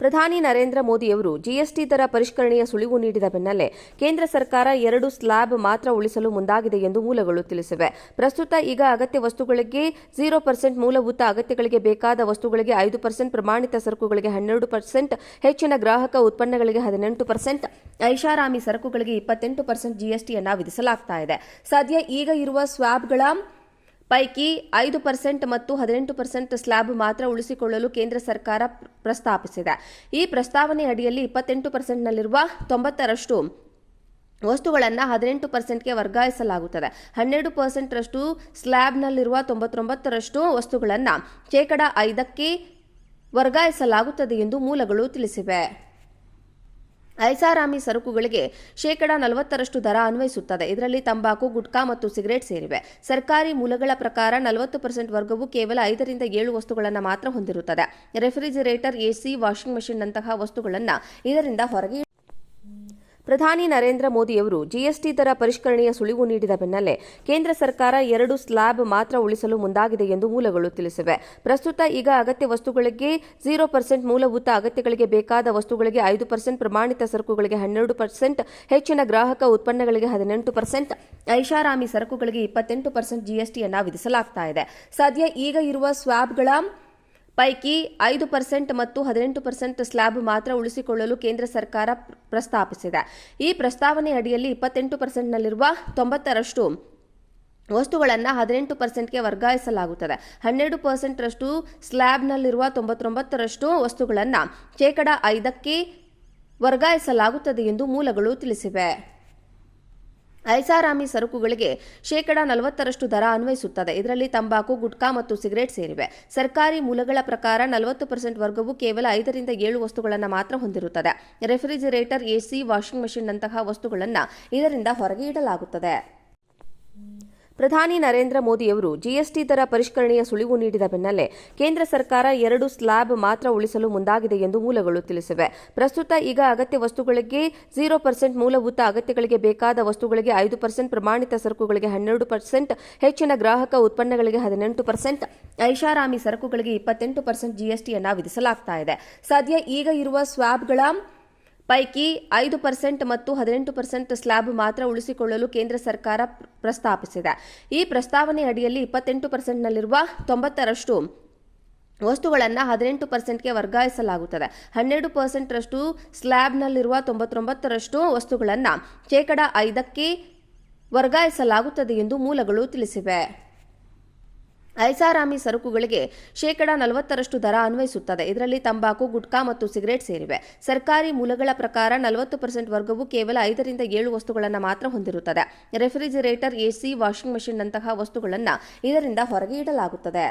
ಪ್ರಧಾನಿ ನರೇಂದ್ರ ಮೋದಿಯವರು ಜಿಎಸ್ಟಿ ದರ ಪರಿಷ್ಕರಣೆಯ ಸುಳಿವು ನೀಡಿದ ಬೆನ್ನಲ್ಲೇ ಕೇಂದ್ರ ಸರ್ಕಾರ 2 ಸ್ಲ್ಯಾಬ್ ಮಾತ್ರ ಉಳಿಸಲು ಮುಂದಾಗಿದೆ ಎಂದು ಮೂಲಗಳು ತಿಳಿಸಿವೆ. ಪ್ರಸ್ತುತ ಈಗ ಅಗತ್ಯ ವಸ್ತುಗಳಿಗೆ 0% ಮೂಲಭೂತ ಅಗತ್ಯಗಳಿಗೆ ಬೇಕಾದ ವಸ್ತುಗಳಿಗೆ 5%, ಪ್ರಮಾಣಿತ ಸರಕುಗಳಿಗೆ 12%, ಹೆಚ್ಚಿನ ಗ್ರಾಹಕ ಉತ್ಪನ್ನಗಳಿಗೆ 18%, ಐಷಾರಾಮಿ ಸರಕುಗಳಿಗೆ 28% ಜಿಎಸ್ಟಿಯನ್ನು ವಿಧಿಸಲಾಗ್ತಾ ಇದೆ. ಸದ್ಯ ಈಗ ಇರುವ ಸ್ಲ್ಯಾಬ್ಗಳ ಪೈಕಿ 5% ಮತ್ತು 18% ಸ್ಲ್ಯಾಬ್ ಮಾತ್ರ ಉಳಿಸಿಕೊಳ್ಳಲು ಕೇಂದ್ರ ಸರ್ಕಾರ ಪ್ರಸ್ತಾಪಿಸಿದೆ. ಈ ಪ್ರಸ್ತಾವನೆ ಅಡಿಯಲ್ಲಿ 28%ನಲ್ಲಿರುವ 90% ವಸ್ತುಗಳನ್ನು 18%ಗೆ ವರ್ಗಾಯಿಸಲಾಗುತ್ತದೆ. 12%ರಷ್ಟು ಸ್ಲ್ಯಾಬ್ನಲ್ಲಿರುವ 99% ವಸ್ತುಗಳನ್ನು ಶೇಕಡಾ 5ಕ್ಕೆ ವರ್ಗಾಯಿಸಲಾಗುತ್ತದೆ ಎಂದು ಮೂಲಗಳು ತಿಳಿಸಿವೆ. ಐಷಾರಾಮಿ ಸರಕುಗಳಿಗೆ ಶೇಕಡಾ 40% ದರ ಅನ್ವಯಿಸುತ್ತದೆ. ಇದರಲ್ಲಿ ತಂಬಾಕು, ಗುಟ್ಕಾ ಮತ್ತು ಸಿಗರೇಟ್ ಸೇರಿವೆ. ಸರ್ಕಾರಿ ಮೂಲಗಳ ಪ್ರಕಾರ 40% ವರ್ಗವು ಕೇವಲ 5ರಿಂದ 7 ವಸ್ತುಗಳನ್ನು ಮಾತ್ರ ಹೊಂದಿರುತ್ತದೆ. ರೆಫ್ರಿಜಿರೇಟರ್, ಎಸಿ, ವಾಷಿಂಗ್ ಮೆಷಿನ್ನಂತಹ ವಸ್ತುಗಳನ್ನು ಇದರಿಂದ ಹೊರಗೆ ಪ್ರಧಾನಿ ನರೇಂದ್ರ ಮೋದಿಯವರು ಜಿಎಸ್ಟಿ ದರ ಪರಿಷ್ಕರಣೆಯ ಸುಳಿವು ನೀಡಿದ ಬೆನ್ನಲ್ಲೇ ಕೇಂದ್ರ ಸರ್ಕಾರ 2 ಸ್ಲ್ಯಾಬ್ ಮಾತ್ರ ಉಳಿಸಲು ಮುಂದಾಗಿದೆ ಎಂದು ಮೂಲಗಳು ತಿಳಿಸಿವೆ. ಪ್ರಸ್ತುತ ಈಗ ಅಗತ್ಯ ವಸ್ತುಗಳಿಗೆ 0% ಮೂಲಭೂತ ಅಗತ್ಯಗಳಿಗೆ ಬೇಕಾದ ವಸ್ತುಗಳಿಗೆ 5%, ಪ್ರಮಾಣಿತ ಸರಕುಗಳಿಗೆ 12%, ಹೆಚ್ಚಿನ ಗ್ರಾಹಕ ಉತ್ಪನ್ನಗಳಿಗೆ 18%, ಐಷಾರಾಮಿ ಸರಕುಗಳಿಗೆ 28% ಜಿಎಸ್ಟಿಯನ್ನು ವಿಧಿಸಲಾಗ್ತಾ ಇದೆ. ಸದ್ಯ ಈಗ ಇರುವ ಸ್ಲ್ಯಾಬ್ಗಳ ಪೈಕಿ 5% ಮತ್ತು 18% ಸ್ಲ್ಯಾಬ್ ಮಾತ್ರ ಉಳಿಸಿಕೊಳ್ಳಲು ಕೇಂದ್ರ ಸರ್ಕಾರ ಪ್ರಸ್ತಾಪಿಸಿದೆ. ಈ ಪ್ರಸ್ತಾವನೆ ಅಡಿಯಲ್ಲಿ 28%ನಲ್ಲಿರುವ 90% ವಸ್ತುಗಳನ್ನು 18%ಗೆ ವರ್ಗಾಯಿಸಲಾಗುತ್ತದೆ. 12%ರಷ್ಟು ಸ್ಲ್ಯಾಬ್ನಲ್ಲಿರುವ 99% ವಸ್ತುಗಳನ್ನು ಶೇಕಡಾ 5ಕ್ಕೆ ವರ್ಗಾಯಿಸಲಾಗುತ್ತದೆ ಎಂದು ಮೂಲಗಳು ತಿಳಿಸಿವೆ. ಐಷಾರಾಮಿ ಸರಕುಗಳಿಗೆ ಶೇಕಡಾ 40% ದರ ಅನ್ವಯಿಸುತ್ತದೆ. ಇದರಲ್ಲಿ ತಂಬಾಕು, ಗುಟ್ಕಾ ಮತ್ತು ಸಿಗರೇಟ್ ಸೇರಿವೆ. ಸರ್ಕಾರಿ ಮೂಲಗಳ ಪ್ರಕಾರ 40% ವರ್ಗವು ಕೇವಲ 5ರಿಂದ 7 ವಸ್ತುಗಳನ್ನು ಮಾತ್ರ ಹೊಂದಿರುತ್ತದೆ. ರೆಫ್ರಿಜಿರೇಟರ್, ಎಸಿ, ವಾಷಿಂಗ್ ಮೆಷಿನ್ನಂತಹ ವಸ್ತುಗಳನ್ನು ಇದರಿಂದ ಹೊರಗೆ ಇಡಲಾಗುತ್ತದೆ. ಪ್ರಧಾನಿ ನರೇಂದ್ರ ಮೋದಿಯವರು ಜಿಎಸ್ಟಿ ದರ ಪರಿಷ್ಕರಣೆಯ ಸುಳಿವು ನೀಡಿದ ಬೆನ್ನಲ್ಲೇ ಕೇಂದ್ರ ಸರ್ಕಾರ 2 ಸ್ಲ್ಯಾಬ್ ಮಾತ್ರ ಉಳಿಸಲು ಮುಂದಾಗಿದೆ ಎಂದು ಮೂಲಗಳು ತಿಳಿಸಿವೆ. ಪ್ರಸ್ತುತ ಈಗ ಅಗತ್ಯ ವಸ್ತುಗಳಿಗೆ 0% ಮೂಲಭೂತ ಅಗತ್ಯಗಳಿಗೆ ಬೇಕಾದ ವಸ್ತುಗಳಿಗೆ 5%, ಪ್ರಮಾಣಿತ ಸರಕುಗಳಿಗೆ 12%, ಹೆಚ್ಚಿನ ಗ್ರಾಹಕ ಉತ್ಪನ್ನಗಳಿಗೆ 18%, ಐಷಾರಾಮಿ ಸರಕುಗಳಿಗೆ 28% ಜಿಎಸ್ಟಿಯನ್ನು ವಿಧಿಸಲಾಗ್ತಾ ಇದೆ. ಸದ್ಯ ಈಗ ಇರುವ ಸ್ಲ್ಯಾಬ್ಗಳ ಪೈಕಿ 5% ಮತ್ತು 18% ಸ್ಲ್ಯಾಬ್ ಮಾತ್ರ ಉಳಿಸಿಕೊಳ್ಳಲು ಕೇಂದ್ರ ಸರ್ಕಾರ ಪ್ರಸ್ತಾಪಿಸಿದೆ. ಈ ಪ್ರಸ್ತಾವನೆ ಅಡಿಯಲ್ಲಿ 28%ನಲ್ಲಿರುವ 90% ವಸ್ತುಗಳನ್ನು 18%ಗೆ ವರ್ಗಾಯಿಸಲಾಗುತ್ತದೆ. 12%ರಷ್ಟು ಸ್ಲ್ಯಾಬ್ನಲ್ಲಿರುವ 99% ವಸ್ತುಗಳನ್ನು ಶೇಕಡಾ 5ಕ್ಕೆ ವರ್ಗಾಯಿಸಲಾಗುತ್ತದೆ ಎಂದು ಮೂಲಗಳು ತಿಳಿಸಿವೆ. ಐಷಾರಾಮಿ ಸರಕುಗಳಿಗೆ ಶೇಕಡಾ 40% ದರ ಅನ್ವಯಿಸುತ್ತದೆ. ಇದರಲ್ಲಿ ತಂಬಾಕು, ಗುಟ್ಕಾ ಮತ್ತು ಸಿಗರೇಟ್ ಸೇರಿವೆ. ಸರ್ಕಾರಿ ಮೂಲಗಳ ಪ್ರಕಾರ 40% ವರ್ಗವು ಕೇವಲ 5ರಿಂದ 7 ವಸ್ತುಗಳನ್ನು ಮಾತ್ರ ಹೊಂದಿರುತ್ತದೆ. ರೆಫ್ರಿಜಿರೇಟರ್, ಎಸಿ, ವಾಷಿಂಗ್ ಮೆಷಿನ್ನಂತಹ ವಸ್ತುಗಳನ್ನು ಇದರಿಂದ ಹೊರಗೆ ಇಡಲಾಗುತ್ತದೆ.